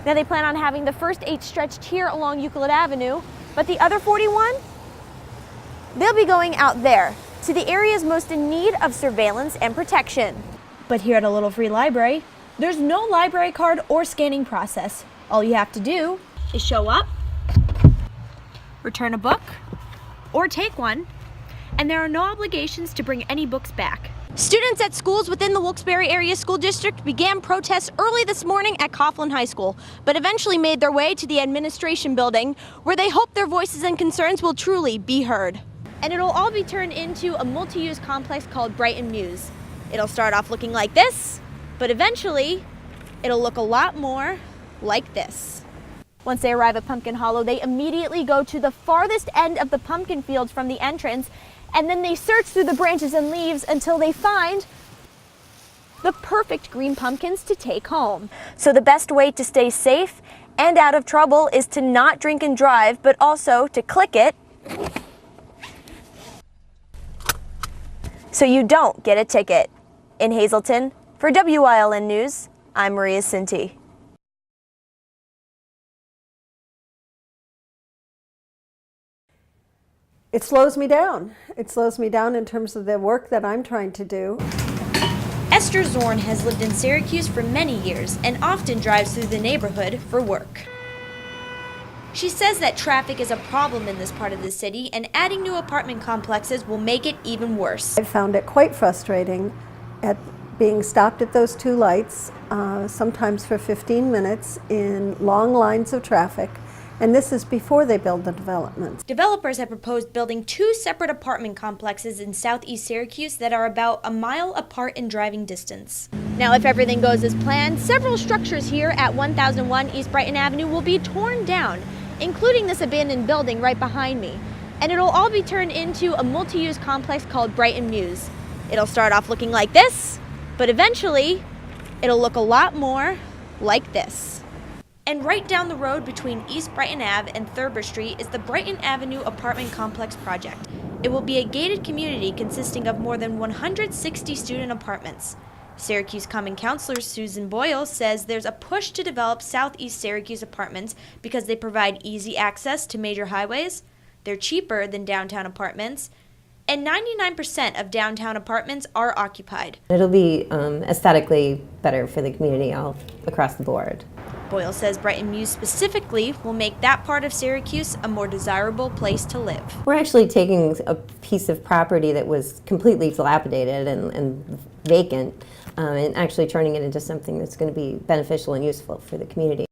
Now they plan on having the first 8 stretched here along Euclid Avenue, but the other 41, they'll be going out there to the areas most in need of surveillance and protection. But here at a Little Free Library, there's no library card or scanning process. All you have to do is show up, return a book, or take one, and there are no obligations to bring any books back. Students at schools within the Wilkes-Barre Area School District began protests early this morning at Coughlin High School, but eventually made their way to the administration building, where they hope their voices and concerns will truly be heard. And it'll all be turned into a multi-use complex called Brighton Muse. It'll start off looking like this, but eventually it'll look a lot more like this. Once they arrive at Pumpkin Hollow, they immediately go to the farthest end of the pumpkin fields from the entrance, and then they search through the branches and leaves until they find the perfect green pumpkins to take home. So the best way to stay safe and out of trouble is to not drink and drive, but also to click it so you don't get a ticket. In Hazleton, for WILN News, I'm Maria Cinti. It slows me down. It slows me down in terms of the work that I'm trying to do. Esther Zorn has lived in Syracuse for many years and often drives through the neighborhood for work. She says that traffic is a problem in this part of the city, and adding new apartment complexes will make it even worse. I found it quite frustrating at being stopped at those 2 lights, sometimes for 15 minutes in long lines of traffic. And this is before they build the developments. Developers have proposed building 2 separate apartment complexes in southeast Syracuse that are about a mile apart in driving distance. Now, if everything goes as planned, several structures here at 1001 East Brighton Avenue will be torn down, including this abandoned building right behind me. And it'll all be turned into a multi-use complex called Brighton Muse. It'll start off looking like this, but eventually it'll look a lot more like this. And right down the road between East Brighton Ave and Thurber Street is the Brighton Avenue Apartment Complex project. It will be a gated community consisting of more than 160 student apartments. Syracuse Common Councilor Susan Boyle says there's a push to develop Southeast Syracuse apartments because they provide easy access to major highways, they're cheaper than downtown apartments, and 99% of downtown apartments are occupied. It'll be aesthetically better for the community all across the board. Boyle says Brighton Muse specifically will make that part of Syracuse a more desirable place to live. We're actually taking a piece of property that was completely dilapidated and vacant and actually turning it into something that's going to be beneficial and useful for the community.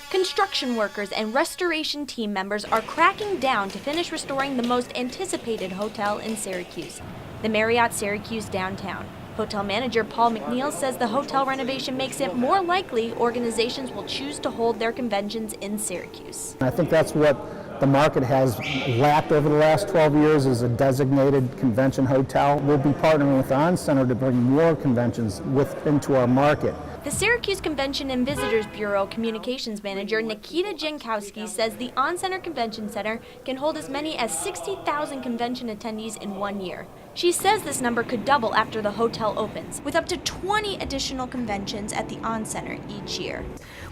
Construction workers and restoration team members are cracking down to finish restoring the most anticipated hotel in Syracuse, the Marriott Syracuse Downtown. Hotel manager Paul McNeil says the hotel renovation makes it more likely organizations will choose to hold their conventions in Syracuse. I think that's what the market has lacked over the last 12 years is a designated convention hotel. We'll be partnering with the On Center to bring more conventions into our market. The Syracuse Convention and Visitors Bureau Communications Manager Nikita Jankowski says the On Center Convention Center can hold as many as 60,000 convention attendees in 1 year. She says this number could double after the hotel opens, with up to 20 additional conventions at the On Center each year.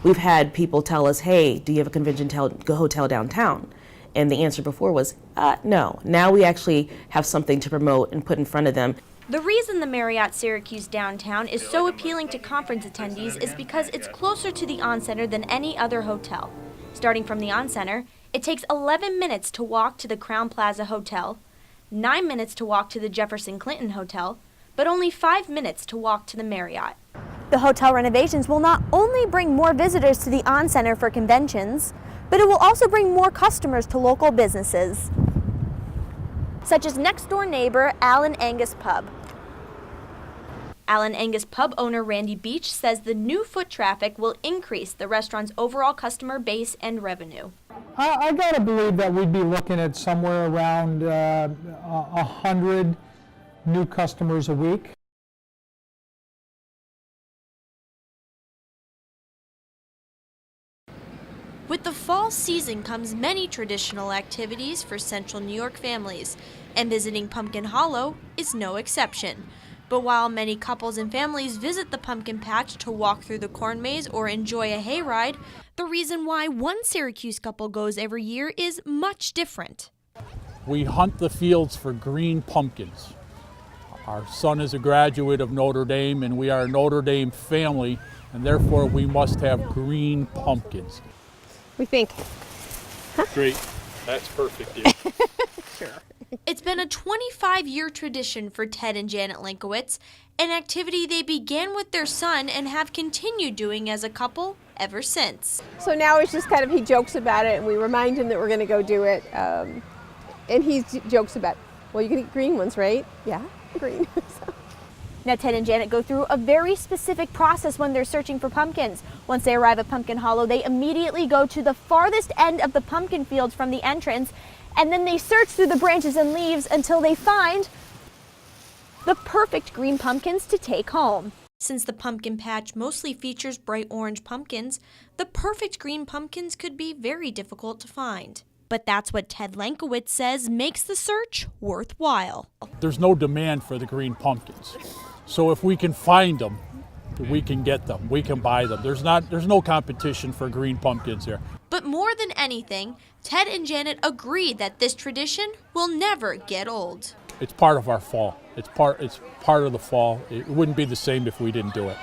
We've had people tell us, hey, do you have a convention hotel downtown? And the answer before was, no. Now we actually have something to promote and put in front of them. The reason the Marriott Syracuse Downtown is so appealing to conference attendees is because it's closer to the On Center than any other hotel. Starting from the On Center, it takes 11 minutes to walk to the Crown Plaza Hotel, 9 minutes to walk to the Jefferson Clinton Hotel, but only 5 minutes to walk to the Marriott. The hotel renovations will not only bring more visitors to the On Center for conventions, but it will also bring more customers to local businesses, such as next-door neighbor Alan Angus Pub. Alan Angus Pub owner Randy Beach says the new foot traffic will increase the restaurant's overall customer base and revenue. I gotta believe that we'd be looking at somewhere around 100 new customers a week. With the fall season comes many traditional activities for Central New York families, and visiting Pumpkin Hollow is no exception. But while many couples and families visit the pumpkin patch to walk through the corn maze or enjoy a hayride, the reason why one Syracuse couple goes every year is much different. We hunt the fields for green pumpkins. Our son is a graduate of Notre Dame, and we are a Notre Dame family, and therefore we must have green pumpkins. We think. Great. That's perfect. Dear. It's been a 25-year tradition for Ted and Janet Lankowitz, an activity they began with their son and have continued doing as a couple ever since. So now it's just kind of, he jokes about it and we remind him that we're going to go do it. And he jokes about, well, you can eat green ones, right? Yeah, green. So. Now, Ted and Janet go through a very specific process when they're searching for pumpkins. Once they arrive at Pumpkin Hollow, they immediately go to the farthest end of the pumpkin fields from the entrance, and then they search through the branches and leaves until they find the perfect green pumpkins to take home. Since the pumpkin patch mostly features bright orange pumpkins, the perfect green pumpkins could be very difficult to find. But that's what Ted Lankowitz says makes the search worthwhile. There's no demand for the green pumpkins. So if we can find them, we can get them, we can buy them. There's no competition for green pumpkins here. But more than anything, Ted and Janet agree that this tradition will never get old. It's part of our fall. It's part of the fall. It wouldn't be the same if we didn't do it.